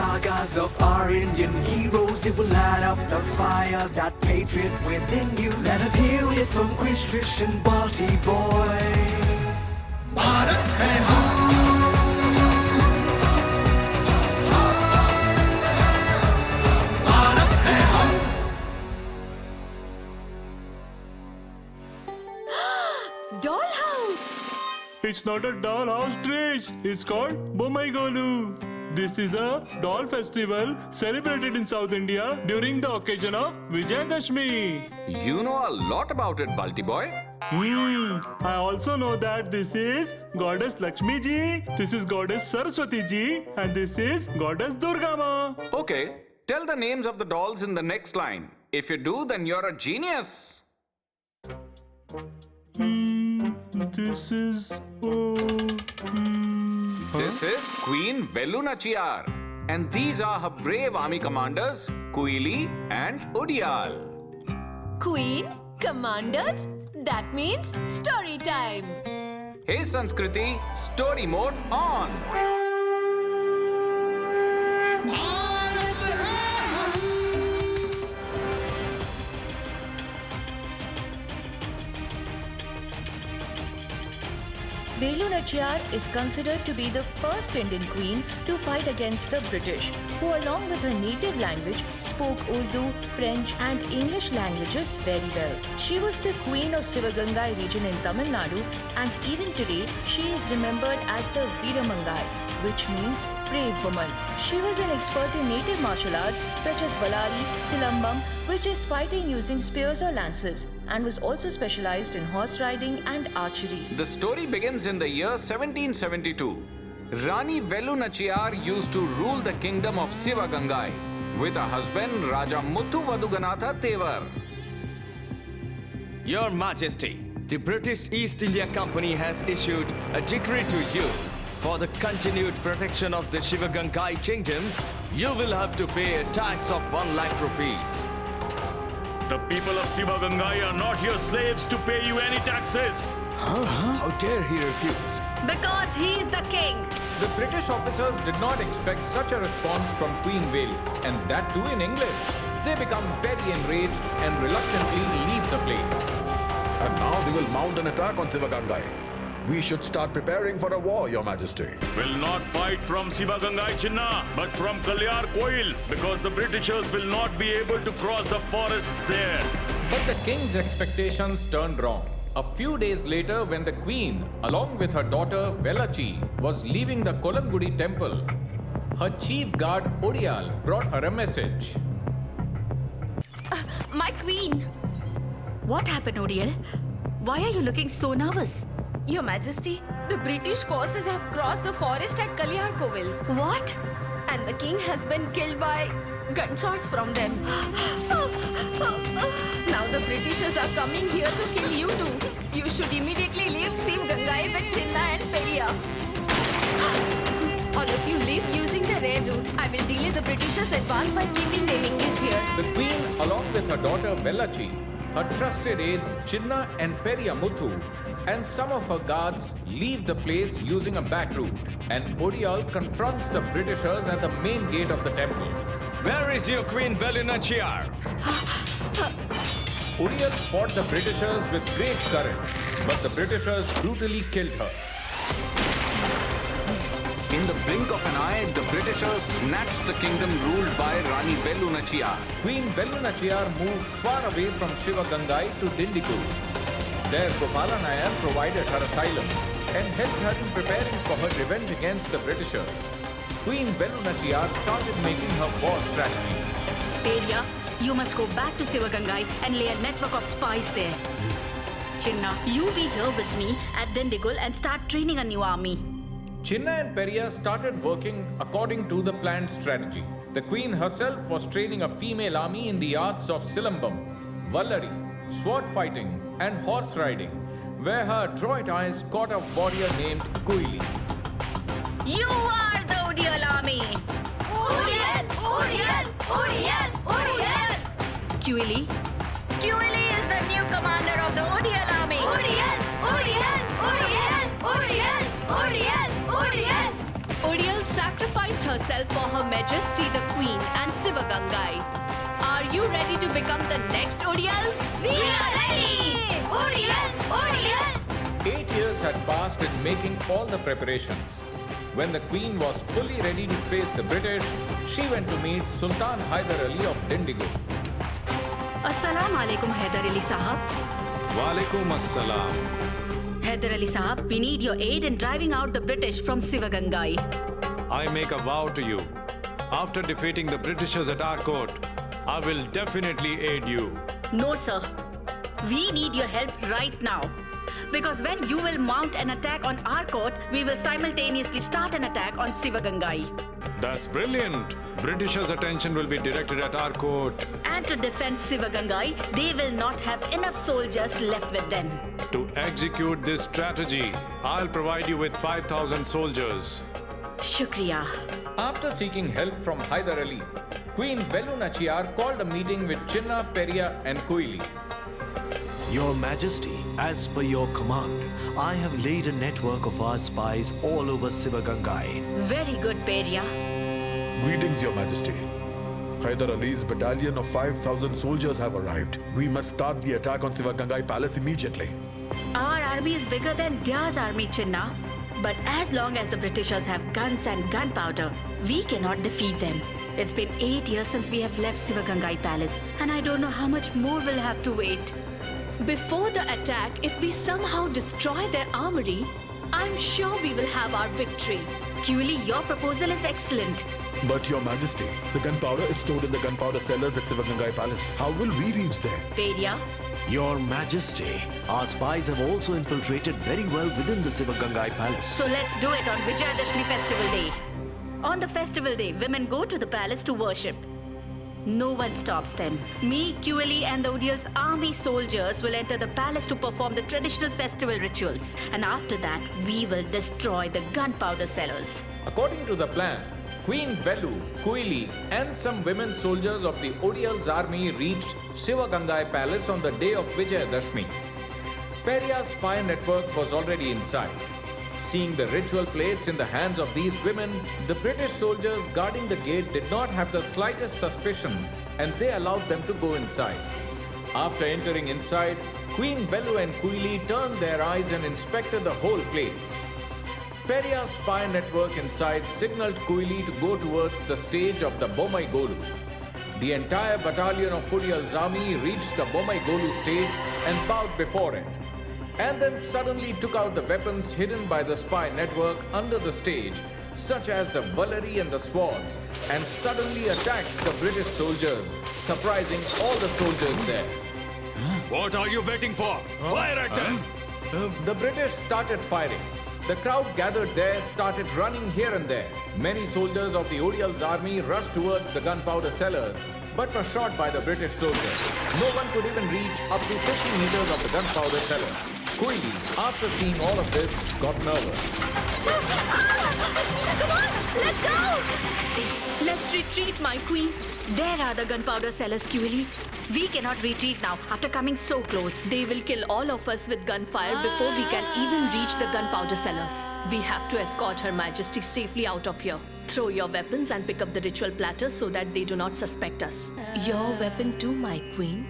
sagas of our Indian heroes. It will light up the fire, that patriot within you. Let us hear it from Krish Trish and Baltiboy. Bharat Hain. Dollhouse! It's not a dollhouse, Trish. It's called Bomaigolu. This is a doll festival celebrated in South India during the occasion of Vijayadashmi. You know a lot about it, Baltiboy. I also know that this is Goddess Lakshmi Ji, this is Goddess Saraswati Ji, and this is Goddess Durga Ma. Okay, tell the names of the dolls in the next line. If you do, then you're a genius. This is... This is Queen Velu Nachiyar. And these are her brave army commanders, Kuili and Udial. Queen? Commanders? That means story time. Hey Sanskriti, story mode on. Velu Nachiyar is considered to be the first Indian queen to fight against the British, who along with her native language spoke Urdu, French and English languages very well. She was the queen of Sivagangai region in Tamil Nadu, and even today she is remembered as the Veeramangai, which means brave woman. She was an expert in native martial arts such as Valari, Silambam, which is fighting using spears or lances, and was also specialized in horse riding and archery. The story begins in the year 1772. Rani Velu Nachiyar used to rule the kingdom of Sivagangai with her husband Raja Muthu Vaduganatha Tevar. Your Majesty, the British East India Company has issued a decree to you. For the continued protection of the Sivagangai kingdom, you will have to pay a tax of 1 lakh rupees. The people of Sivagangai are not your slaves to pay you any taxes. How dare he refuse? Because he's the king. The British officers did not expect such a response from Queen Velu, and that too in English. They become very enraged and reluctantly leave the place. And now they will mount an attack on Sivagangai. We should start preparing for a war, Your Majesty. Will not fight from Sivagangai Chinna, but from Kalyar Koil, because the Britishers will not be able to cross the forests there. But the king's expectations turned wrong. A few days later, when the queen, along with her daughter Velachi, was leaving the Kolangudi temple, her chief guard Udial brought her a message. My queen! What happened, Odiel? Why are you looking so nervous? Your Majesty, the British forces have crossed the forest at Kalyar Kovil. What? And the king has been killed by gunshots from them. Now the Britishers are coming here to kill you too. You should immediately leave Sivagangai with Chinna and Periya. All of you leave using the rare route. I will delay the Britishers' advance by keeping them engaged here. The queen, along with her daughter Velachi, her trusted aides Chinna and Periya Muthu, and some of her guards leave the place using a back route, and Udial confronts the Britishers at the main gate of the temple. Where is your Queen Velu Nachiyar? Udial fought the Britishers with great courage, but the Britishers brutally killed her. In the blink of an eye, the Britishers snatched the kingdom ruled by Rani Velu Nachiyar. Queen Velu Nachiyar moved far away from Sivagangai to Dindigul. There, Gopala Nayar provided her asylum and helped her in preparing for her revenge against the Britishers. Queen Velu Nachiyar started making her war strategy. Periya, you must go back to Sivagangai and lay a network of spies there. Chinna, you be here with me at Dindigul and start training a new army. Chinna and Periya started working according to the planned strategy. The queen herself was training a female army in the arts of Silambam, Vallari, sword fighting and horse riding, where her adroit eyes caught a warrior named Kuili. You are the Udial army! Udial! Udial! Udial! Udial! Kuili? Kuili is the new commander of the Udial army! Udial! Udial! Udial! Udial! Udial! Udial! Udial sacrificed herself herself for Her Majesty the Queen and Sivagangai. Are you ready to become the next Odiyals? We are ready! Odial! Odial! 8 years had passed in making all the preparations. When the Queen was fully ready to face the British, she went to meet Sultan Hyder Ali of Dindigo. Assalamu alaikum, Hyder Ali Sahab. Walaikum assalam. Hyder Ali Sahab, we need your aid in driving out the British from Sivagangai. I make a vow to you. After defeating the Britishers at our court, I will definitely aid you. No, sir. We need your help right now. Because when you will mount an attack on our court, we will simultaneously start an attack on Sivagangai. That's brilliant. Britishers' attention will be directed at our court. And to defend Sivagangai, they will not have enough soldiers left with them. To execute this strategy, I'll provide you with 5,000 soldiers. Shukriya. After seeking help from Hyder Ali, Queen Velu Nachiyar called a meeting with Chinna, Periya and Koili. Your Majesty, as per your command, I have laid a network of our spies all over Sivagangai. Very good, Periya. Greetings, Your Majesty. Hyder Ali's battalion of 5,000 soldiers have arrived. We must start the attack on Sivagangai Palace immediately. Our army is bigger than theirs army, Chinna. But as long as the Britishers have guns and gunpowder, we cannot defeat them. It's been 8 years since we have left Sivagangai Palace, and I don't know how much more we'll have to wait. Before the attack, if we somehow destroy their armory, I'm sure we will have our victory. Kuli, your proposal is excellent. But Your Majesty, the gunpowder is stored in the gunpowder cellars at Sivagangai Palace. How will we reach there? Periya. Your Majesty, our spies have also infiltrated very well within the Sivagangai Palace. So let's do it on Vijayadashmi festival day. On the festival day, women go to the palace to worship. No one stops them. Me, Kuli and the Odiyal's army soldiers will enter the palace to perform the traditional festival rituals. And after that, we will destroy the gunpowder cellars. According to the plan, Queen Velu, Koili and some women soldiers of the Odiyal's army reached Sivagangai Palace on the day of Vijayadashmi. Periya's spy network was already inside. Seeing the ritual plates in the hands of these women, the British soldiers guarding the gate did not have the slightest suspicion and they allowed them to go inside. After entering inside, Queen Velu and Koili turned their eyes and inspected the whole place. Periya's spy network inside signaled Koili to go towards the stage of the Bomai Golu. The entire battalion of Odiyal's army reached the Bomai Golu stage and bowed before it, and then suddenly took out the weapons hidden by the spy network under the stage, such as the Valery and the swords, and suddenly attacked the British soldiers, surprising all the soldiers there. What are you waiting for? Fire at them! The British started firing. The crowd gathered there started running here and there. Many soldiers of the Odiyal's army rushed towards the gunpowder cellars, but were shot by the British soldiers. No one could even reach up to 50 meters of the gunpowder cellars. Koili, after seeing all of this, got nervous. Come on, let's go! Let's retreat, my queen. There are the gunpowder cellars, Kuli. We cannot retreat now after coming so close. They will kill all of us with gunfire before we can even reach the gunpowder cellars. We have to escort Her Majesty safely out of here. Throw your weapons and pick up the ritual platter so that they do not suspect us. Your weapon too, my queen.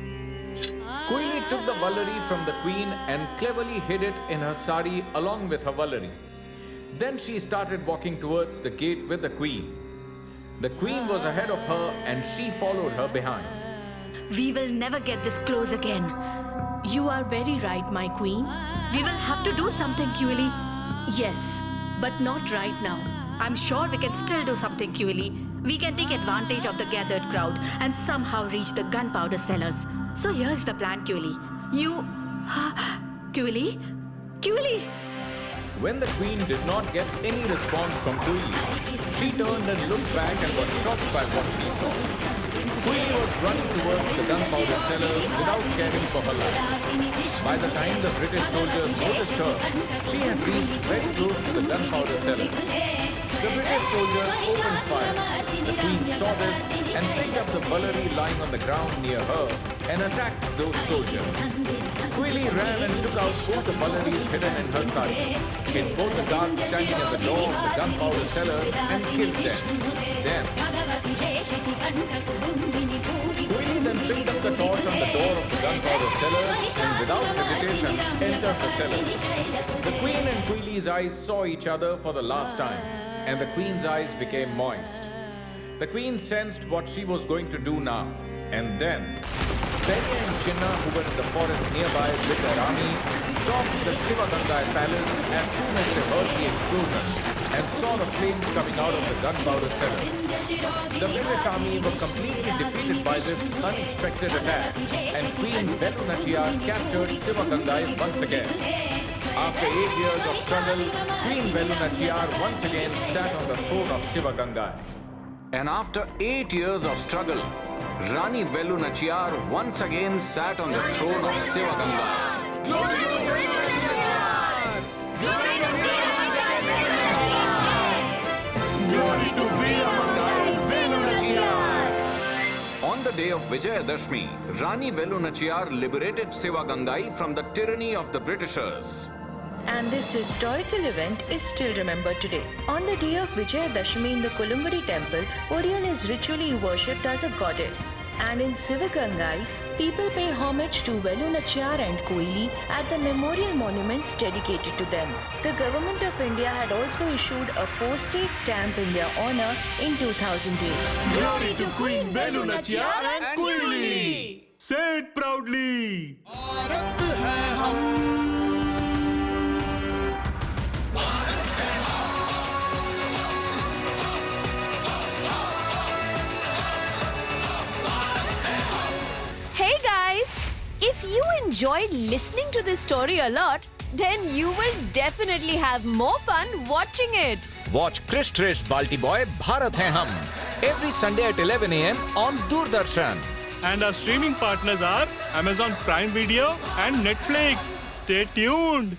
Koili took the Valery from the queen and cleverly hid it in her sari along with her Valery. Then she started walking towards the gate with the queen. The queen was ahead of her and she followed her behind. We will never get this close again. You are very right, my queen. We will have to do something, Kuli. Yes, but not right now. I'm sure we can still do something, Kuli. We can take advantage of the gathered crowd and somehow reach the gunpowder cellars. So here's the plan, Kuli. You... Kuli? Kuli! When the queen did not get any response from Koili, she turned and looked back and was shocked by what she saw. Koili was running towards the gunpowder cellars without caring for her life. By the time the British soldiers noticed her, she had reached very close to the gunpowder cellars. The British soldiers opened fire. The queen saw this and picked up the Balari lying on the ground near her and attacked those soldiers. Queen ran and took out both the Balaris hidden in her sari, hit both the guards standing at the door of the gunpowder cellars and killed them. Then, Queen then picked up the torch on the door of the gunpowder cellars and without hesitation entered the cellars. The queen and Queen's eyes saw each other for the last time, and the queen's eyes became moist. The queen sensed what she was going to do now, and then Penny and Chinna, who were in the forest nearby with their army, stopped the Shiva Gangai palace as soon as they heard the explosion and saw the flames coming out of the gunpowder cellars. The British army were completely defeated by this unexpected attack, and Queen Velu Nachiyar captured Shiva Gangai once again. After 8 years of struggle, Queen Velu Nachiyar once again sat on the throne of Shiva Gangai. And after 8 years of struggle, Rani Velu Nachiyar once again sat on the throne of Shiva Gangai. Glory to Velu Nachiyar! Glory to Glory to Velu Nachiyar! On the day of Vijayadashmi, Rani Velu Nachiyar liberated Shiva Gangai from the tyranny of the Britishers. And this historical event is still remembered today. On the day of Vijayadashmi in the Kolumbadi temple, Odiyal is ritually worshipped as a goddess. And in Sivagangai, people pay homage to Velu Nachiyar and Koili at the memorial monuments dedicated to them. The government of India had also issued a postage stamp in their honor in 2008. Glory to Queen Velu Nachiyar and Koili! Say it proudly! Hey guys! If you enjoyed listening to this story a lot, then you will definitely have more fun watching it. Watch Krish Trish Baltiboy Bharat Hain every Sunday at 11 a.m. on Doordarshan. And our streaming partners are Amazon Prime Video and Netflix. Stay tuned!